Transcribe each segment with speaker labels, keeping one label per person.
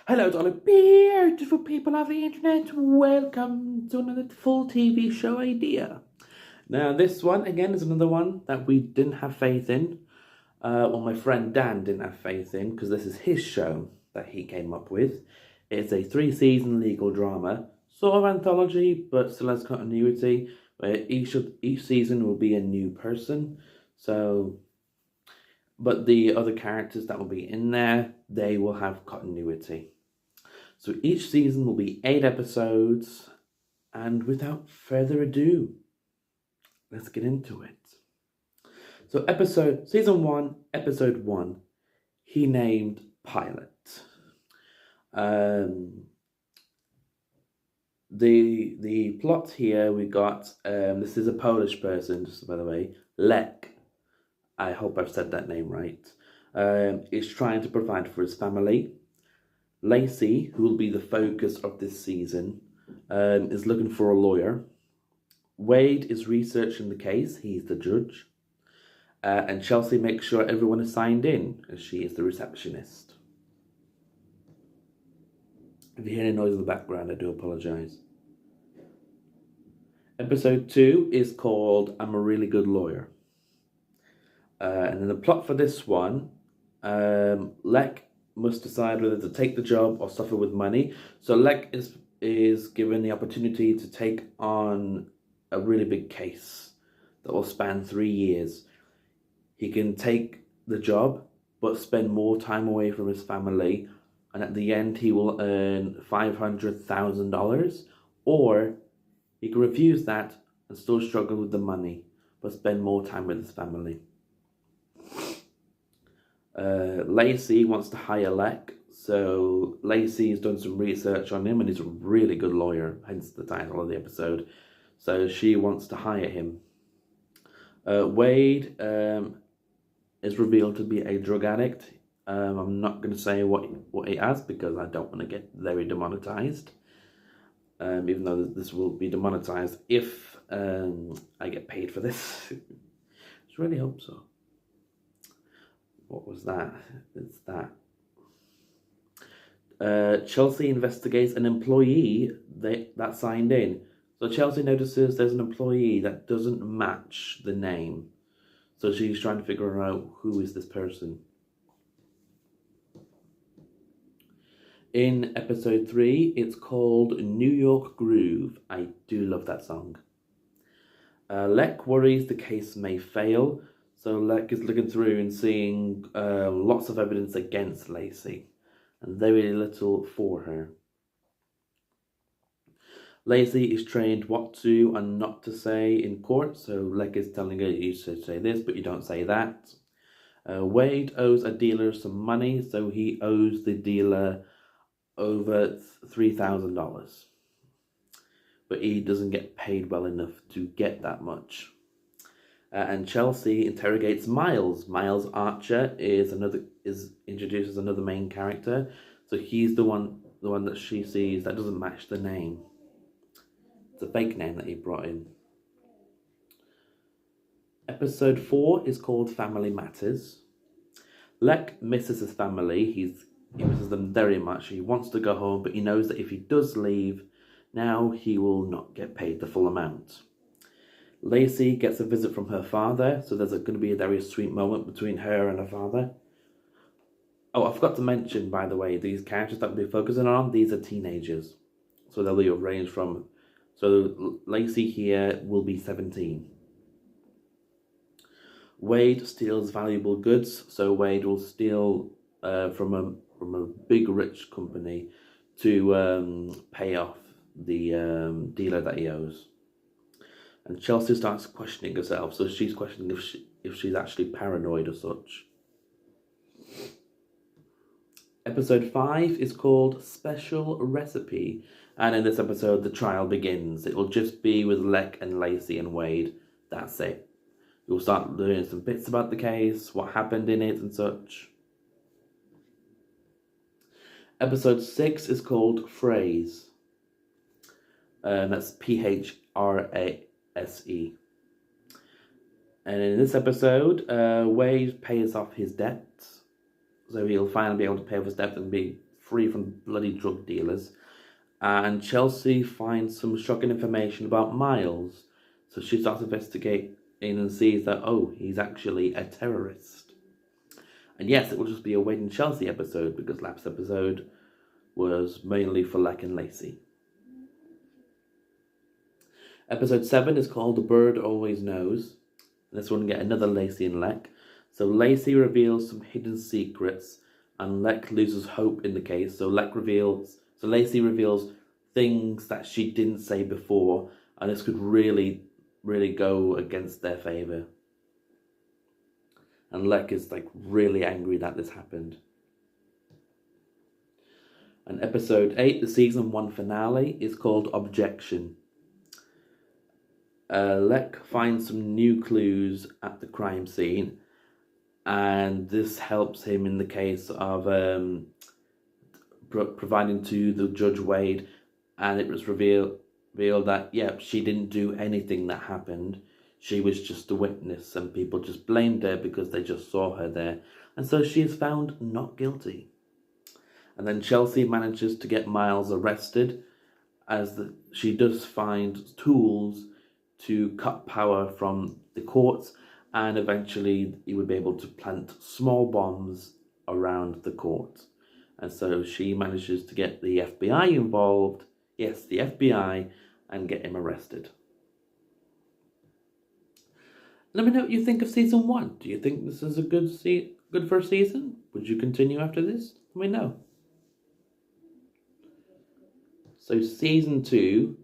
Speaker 1: Hello, darling, beautiful people of the internet. Welcome to another full TV show idea. Now, this one again is another one that we didn't have faith in. Well, my friend Dan didn't have faith in because this is his show that he came up with. It's a 3-season legal drama, sort of anthology, but still has continuity. Where each season will be a new person. So, but the other characters that will be in there, they will have continuity. So each season will be 8 episodes, and without further ado, let's get into it. So season 1, episode 1, he named Pilot. The plot here, we got, this is a Polish person, just by the way, Lek, I hope I've said that name right, is trying to provide for his family. Lacey, who will be the focus of this season, is looking for a lawyer. Wade is researching the case. He's the judge. And Chelsea makes sure everyone is signed in, as she is the receptionist. If you hear any noise in the background, I do apologise. Episode 2 is called I'm a Really Good Lawyer. And then the plot for this one, Lek must decide whether to take the job or suffer with money. So Lek is given the opportunity to take on a really big case that will span 3 years. He can take the job but spend more time away from his family, and at the end he will earn $500,000, or he can refuse that and still struggle with the money but spend more time with his family. Lacey wants to hire Lek, so Lacey has done some research on him and he's a really good lawyer, hence the title of the episode. So she wants to hire him. Wade is revealed to be a drug addict. I'm not going to say what he has because I don't want to get very demonetized. Even though this will be demonetized if I get paid for this. I really hope so. What was that? It's that. Chelsea investigates an employee that signed in. So Chelsea notices there's an employee that doesn't match the name. So she's trying to figure out who is this person. In episode 3, it's called New York Groove. I do love that song. Lek worries the case may fail. So Lek is looking through and seeing lots of evidence against Lacey and very little for her. Lacey is trained what to and not to say in court, so Lek is telling her you should say this but you don't say that. Wade owes a dealer some money, so he owes the dealer over $3,000. But he doesn't get paid well enough to get that much. And Chelsea interrogates Miles. Miles Archer introduces another main character. So he's the one that she sees that doesn't match the name. It's a fake name that he brought in. Episode 4 is called Family Matters. Lek misses his family. He misses them very much. He wants to go home, but he knows that if he does leave, now he will not get paid the full amount. Lacey gets a visit from her father, so there's going to be a very sweet moment between her and her father. Oh, I forgot to mention, by the way, these characters that we'll be focusing on, these are teenagers. So they'll be ranged from... So Lacey here will be 17. Wade steals valuable goods, so Wade will steal from a big rich company to pay off the dealer that he owes. And Chelsea starts questioning herself, so she's questioning if she's actually paranoid or such. Episode 5 is called Special Recipe, and in this episode the trial begins. It will just be with Lek and Lacey and Wade. That's it. You'll start learning some bits about the case, what happened in it and such. Episode 6 is called Phrase. That's Phrase. And in this episode, Wade pays off his debts. So he'll finally be able to pay off his debt and be free from bloody drug dealers. And Chelsea finds some shocking information about Miles. So she starts investigating and sees that, oh, he's actually a terrorist. And yes, it will just be a Wade and Chelsea episode, because last episode was mainly for Leck and Lacey. Episode 7 is called The Bird Always Knows. And this one will get another Lacey and Leck. So Lacey reveals some hidden secrets, and Leck loses hope in the case. So Lacey reveals things that she didn't say before, and this could really go against their favour. And Leck is really angry that this happened. And episode 8, the season 1 finale, is called Objection. Leck finds some new clues at the crime scene, and this helps him in the case of providing to the Judge Wade, and it was revealed that, she didn't do anything that happened. She was just a witness, and people just blamed her because they just saw her there. And so she is found not guilty. And then Chelsea manages to get Miles arrested, as she does find tools to cut power from the courts, and eventually he would be able to plant small bombs around the court. And so she manages to get the FBI involved, yes, the FBI, and get him arrested. Let me know what you think of season 1. Do you think this is a good first season? Would you continue after this? Let me know. So season 2,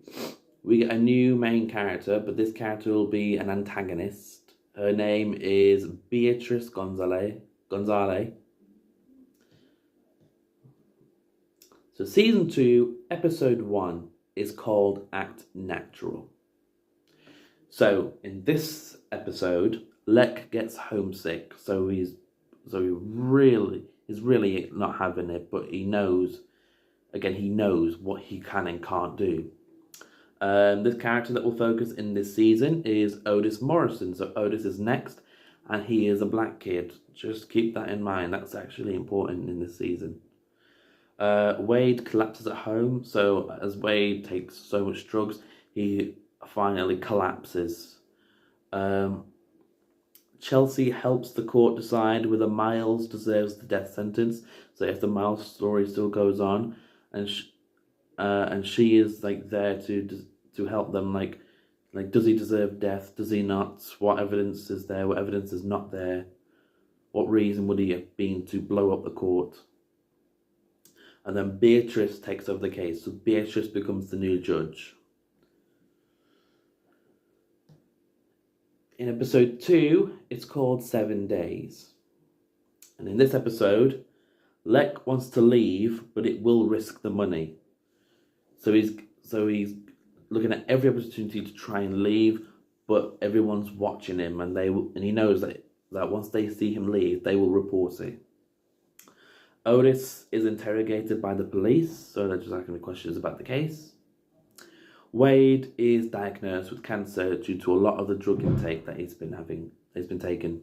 Speaker 1: we get a new main character, but this character will be an antagonist. Her name is Beatrice Gonzalez. So season 2, episode 1 is called Act Natural. So in this episode, Leck gets homesick, so he's really not having it, but he knows what he can and can't do. This character that will focus in this season is Otis Morrison. So Otis is next, and he is a black kid. Just keep that in mind. That's actually important in this season. Wade collapses at home. So as Wade takes so much drugs, he finally collapses. Chelsea helps the court decide whether Miles deserves the death sentence. So if the Miles story still goes on, and she is there to help them, does he deserve death? Does he not? What evidence is there? What evidence is not there? What reason would he have been to blow up the court? And then Beatrice takes over the case. So Beatrice becomes the new judge. In episode 2, it's called 7 Days. And in this episode, Leck wants to leave, but it will risk the money. So he's looking at every opportunity to try and leave, but everyone's watching him, and he knows that once they see him leave, they will report it. Otis is interrogated by the police, so they're just asking me questions about the case. Wade is diagnosed with cancer due to a lot of the drug intake that he's been taking.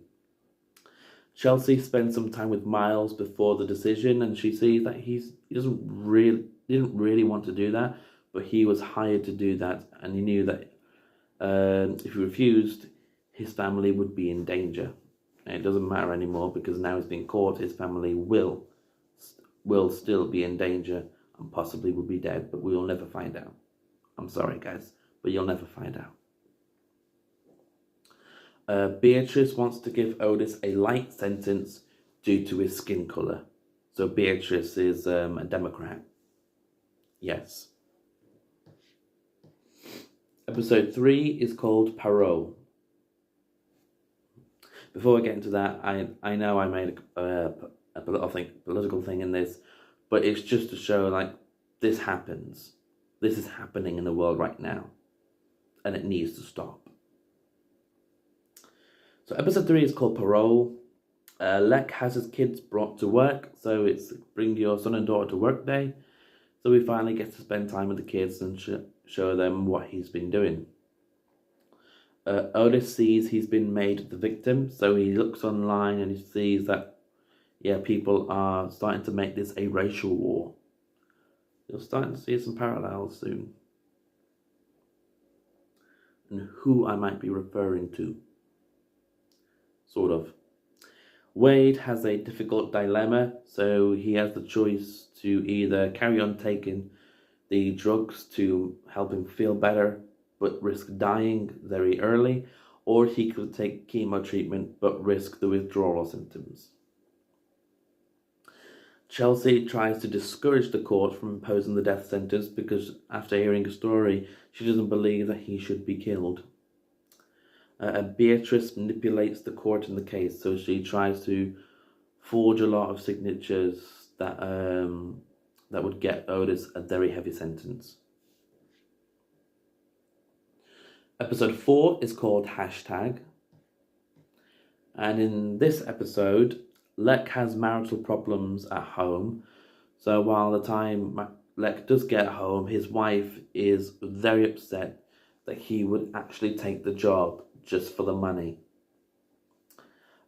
Speaker 1: Chelsea spends some time with Miles before the decision, and she sees that he didn't really want to do that, but he was hired to do that, and he knew that if he refused, his family would be in danger. And it doesn't matter anymore, because now he's been caught. His family will still be in danger and possibly will be dead, but we will never find out. I'm sorry, guys, but you'll never find out. Beatrice wants to give Otis a light sentence due to his skin colour. So Beatrice is a Democrat. Yes. Episode 3 is called Parole. Before I get into that, I know I made a political thing in this, but it's just to show this happens. This is happening in the world right now, and it needs to stop. So episode 3 is called Parole. Leck has his kids brought to work, so it's bring your son and daughter to work day. So we finally get to spend time with the kids and show them what he's been doing. Otis sees he's been made the victim, so he looks online and he sees that yeah, people are starting to make this a racial war. You're starting to see some parallels soon. And who I might be referring to. Sort of. Wade has a difficult dilemma, so he has the choice to either carry on taking the drugs to help him feel better but risk dying very early, or he could take chemo treatment but risk the withdrawal symptoms. Chelsea tries to discourage the court from imposing the death sentence because after hearing a story, she doesn't believe that he should be killed. Beatrice manipulates the court in the case, so she tries to forge a lot of signatures that would get Otis a very heavy sentence. Episode 4 is called Hashtag. And in this episode, Lek has marital problems at home. So while the time Lek does get home, his wife is very upset that he would actually take the job just for the money.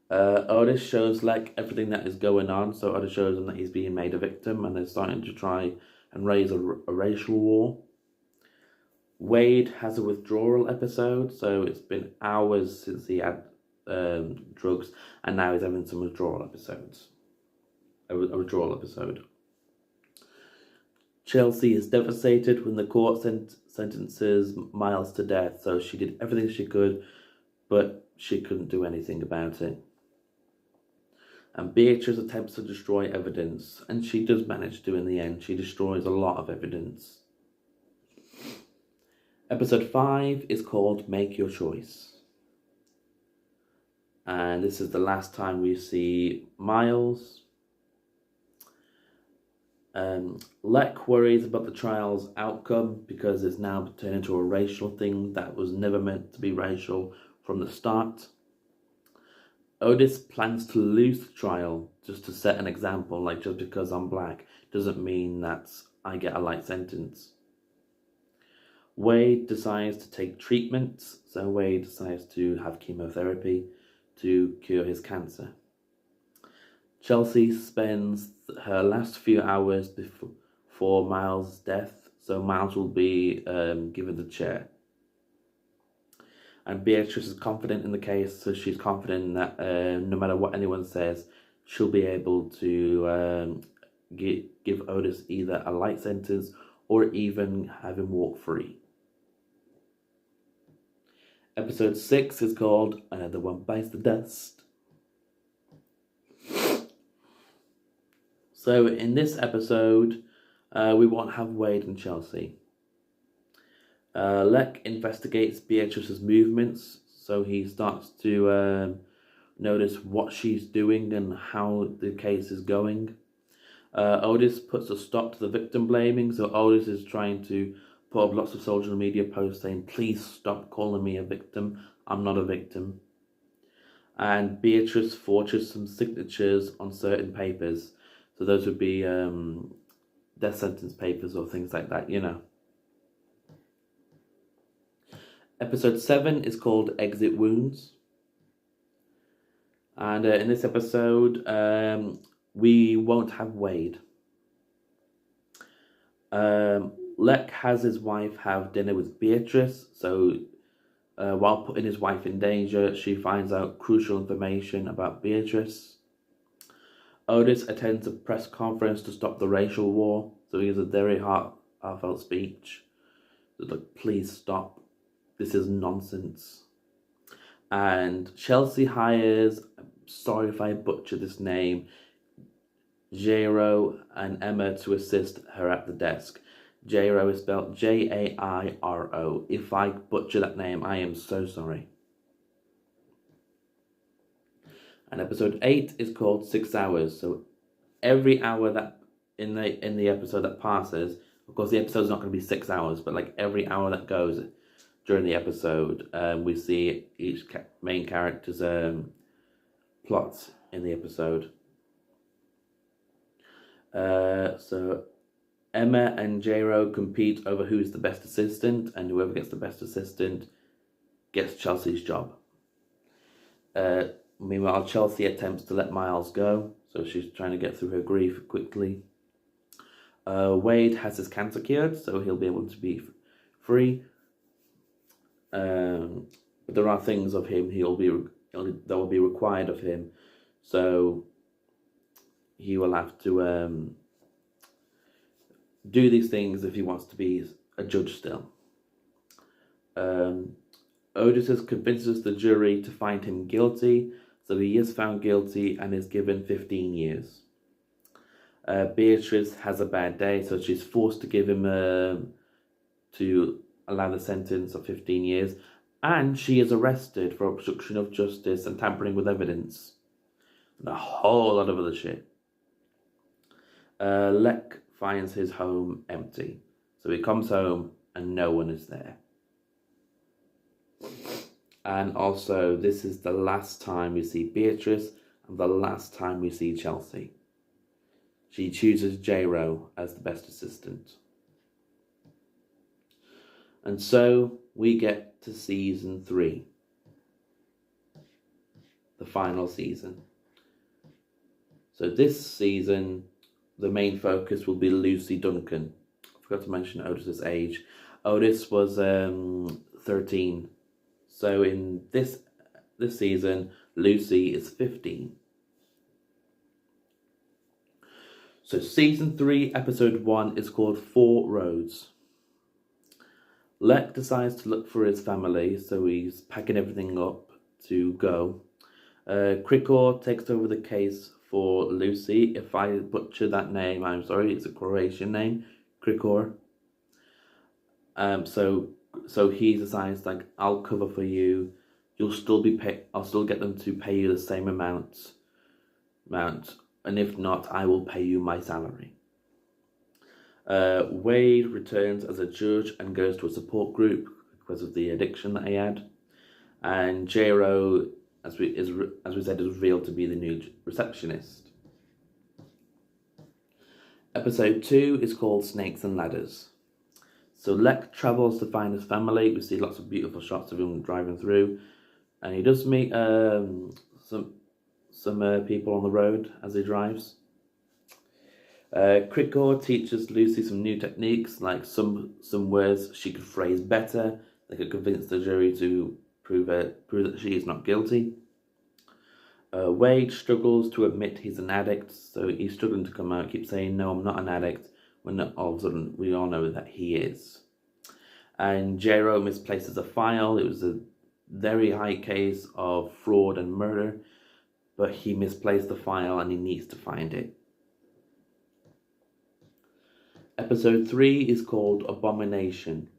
Speaker 1: Otis shows Lek everything that is going on. So Otis shows him that he's being made a victim and they're starting to try and raise a racial war. Wade has a withdrawal episode, so it's been hours since he had drugs, and now he's having some withdrawal episodes. A withdrawal episode. Chelsea is devastated when the court sentences Miles to death, so she did everything she could, but she couldn't do anything about it. And Beatrice attempts to destroy evidence, and she does manage to in the end. She destroys a lot of evidence. Episode 5 is called Make Your Choice. And this is the last time we see Miles. Lek worries about the trial's outcome because it's now turned into a racial thing that was never meant to be racial from the start. Otis plans to lose the trial just to set an example, like just because I'm black doesn't mean that I get a light sentence. Wade decides to take treatment, so Wade decides to have chemotherapy to cure his cancer. Chelsea spends her last few hours before Miles' death, so Miles will be given the chair. And Beatrice is confident in the case, so she's confident that no matter what anyone says, she'll be able to give Otis either a light sentence or even have him walk free. Episode 6 is called Another One Bites the Dust. So in this episode, we won't have Wade and Chelsea. Lek investigates Beatrice's movements, so he starts to notice what she's doing and how the case is going. Otis puts a stop to the victim blaming, so Otis is trying to put up lots of social media posts saying, please stop calling me a victim, I'm not a victim. And Beatrice forges some signatures on certain papers, so those would be death sentence papers or things like that, you know. Episode 7 is called Exit Wounds. And in this episode, we won't have Wade. Lek has his wife have dinner with Beatrice, so while putting his wife in danger, she finds out crucial information about Beatrice. Otis attends a press conference to stop the racial war, so he has a very heartfelt speech. It's like, please stop, this is nonsense. And Chelsea hires, sorry if I butcher this name, Jairo and Emma to assist her at the desk. Jairo is spelled Jairo. If I butcher that name, I am so sorry. And episode 8 is called 6 Hours. So every hour that in the episode that passes, of course the episode's not going to be 6 hours, but like every hour that goes during the episode, we see each main character's plots in the episode. So Emma and Jairo compete over who's the best assistant, and whoever gets the best assistant gets Chelsea's job. Meanwhile, Chelsea attempts to let Miles go, so she's trying to get through her grief quickly. Wade has his cancer cured, so he'll be able to be free. But there are things of him that will be required of him, so he will have to do these things if he wants to be a judge still. Odysseus convinces the jury to find him guilty, so he is found guilty and is given 15 years. Beatrice has a bad day, so she's forced to give him to allow the sentence of 15 years, and she is arrested for obstruction of justice and tampering with evidence, and a whole lot of other shit. Lek finds his home empty, so he comes home and no one is there. And also, this is the last time we see Beatrice and the last time we see Chelsea. She chooses J-Ro as the best assistant. And so we get to season 3. The final season. So this season, the main focus will be Lucy Duncan. I forgot to mention Otis's age. Otis was 13. So in this season, Lucy is 15. So season 3, episode 1 is called 4 Roads. Lek decides to look for his family, so he's packing everything up to go. Krikor takes over the case for Lucy. If I butcher that name, I'm sorry, it's a Croatian name, Krikor. So he decides, like, I'll cover for you. You'll still be I'll still get them to pay you the same amount, and if not, I will pay you my salary. Wade returns as a judge and goes to a support group because of the addiction that he had. And J-Ro, as we said, is revealed to be the new receptionist. Episode 2 is called Snakes and Ladders. So Lek travels to find his family. We see lots of beautiful shots of him driving through, and he does meet some people on the road as he drives. Krikor teaches Lucy some new techniques, like some words she could phrase better. They could convince the jury to prove that she is not guilty. Wade struggles to admit he's an addict, so he's struggling to come out, keep saying, no, I'm not an addict, when all of a sudden we all know that he is. And J-Ro misplaces a file. It was a very high case of fraud and murder, but he misplaced the file and he needs to find it. Episode 3 is called Abomination.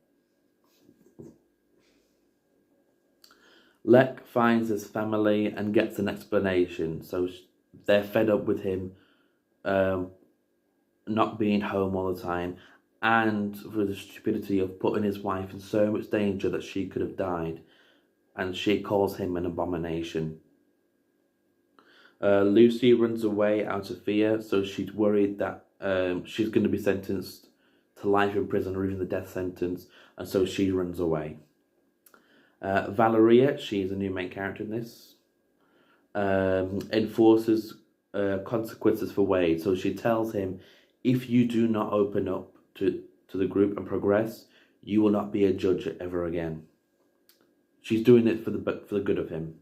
Speaker 1: Lek finds his family and gets an explanation. So they're fed up with him not being home all the time, and for the stupidity of putting his wife in so much danger that she could have died. And she calls him an abomination. Lucy runs away out of fear, so she's worried that she's going to be sentenced to life in prison or even the death sentence, and so she runs away. Valeria, she's a new main character in this, enforces consequences for Wade. So she tells him, if you do not open up to the group and progress, you will not be a judge ever again. She's doing it for the good of him.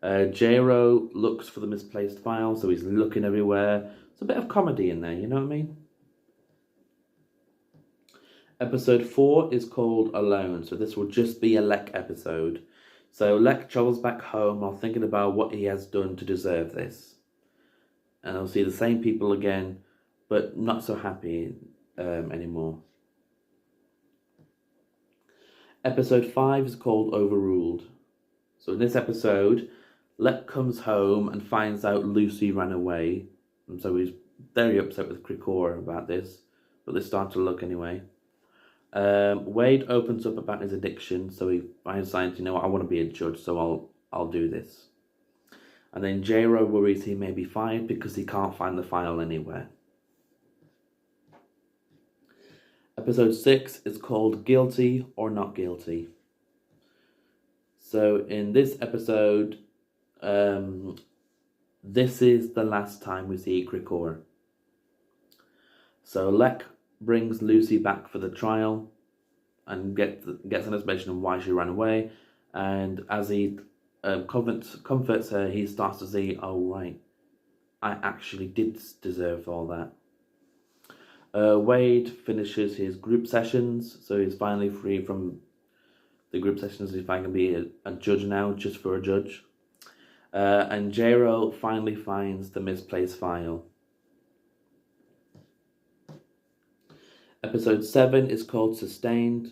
Speaker 1: J-Ro looks for the misplaced file, so he's looking everywhere. It's a bit of comedy in there, you know what I mean? Episode 4 is called Alone, so this will just be a Lek episode. So Lek travels back home while thinking about what he has done to deserve this. And I'll see the same people again, but not so happy anymore. Episode 5 is called Overruled. So in this episode, Lek comes home and finds out Lucy ran away. And so he's very upset with Krikor about this, but they start to look anyway. Wade opens up about his addiction, so he decides, you know what, I want to be a judge, so I'll do this. And then J-Ro worries he may be fired because he can't find the file anywhere. Episode 6 is called Guilty or Not Guilty. So in this episode, this is the last time we see Krikor. So Lek brings Lucy back for the trial and gets an explanation of why she ran away. And as he comforts her, he starts to see, oh right, I actually did deserve all that. Wade finishes his group sessions, so he's finally free from the group sessions. He's finally going to be a judge now, just for a judge. And J-Ro finally finds the misplaced file. Episode 7 is called Sustained,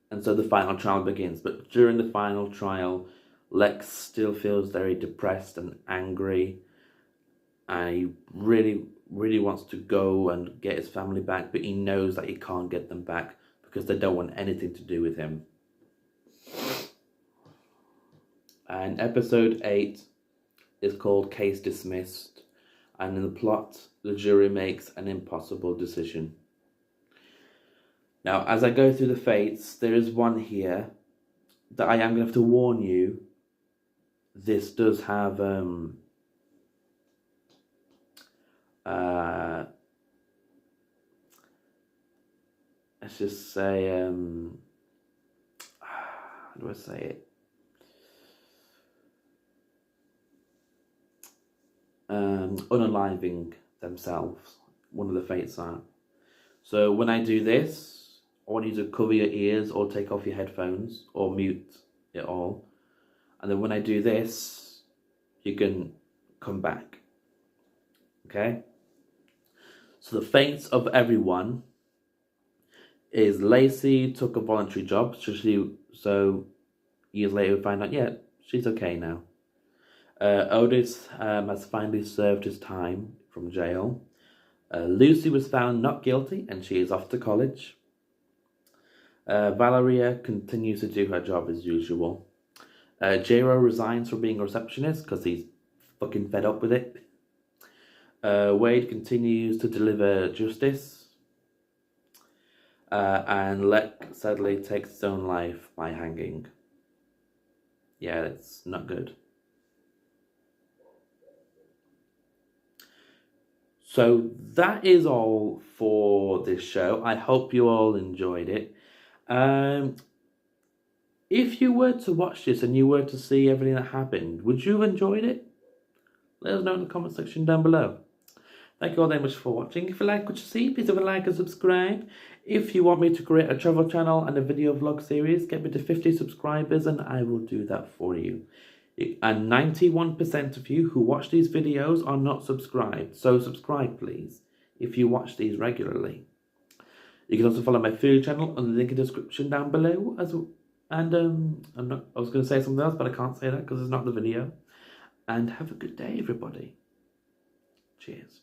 Speaker 1: and so the final trial begins. But during the final trial, Lex still feels very depressed and angry, and he really wants to go and get his family back, but he knows that he can't get them back because they don't want anything to do with him. And episode 8 is called Case Dismissed, and in the plot, the jury makes an impossible decision. Now, as I go through the fates, there is one here that I am going to have to warn you. This does have let's just say how do I say it? Unaliving themselves. One of the fates are. So when I do this, I want you to cover your ears or take off your headphones or mute it all. And then when I do this, you can come back. Okay? So the fates of everyone is Lacey took a voluntary job. So years later we find out, yeah, she's okay now. Otis has finally served his time from jail. Lucy was found not guilty and she is off to college. Valeria continues to do her job as usual. J-Ro resigns from being a receptionist because he's fucking fed up with it. Wade continues to deliver justice. And Lek sadly takes his own life by hanging. Yeah, it's not good. So that is all for this show. I hope you all enjoyed it. If you were to watch this and you were to see everything that happened, would you have enjoyed it? Let us know in the comment section down below. Thank you all very much for watching. If you like what you see, please have a like and subscribe. If you want me to create a travel channel and a video vlog series, get me to 50 subscribers and I will do that for you. And 91% of you who watch these videos are not subscribed. So subscribe, please, if you watch these regularly. You can also follow my food channel on the link in the description down below. I was going to say something else, but I can't say that because it's not the video. And have a good day, everybody. Cheers.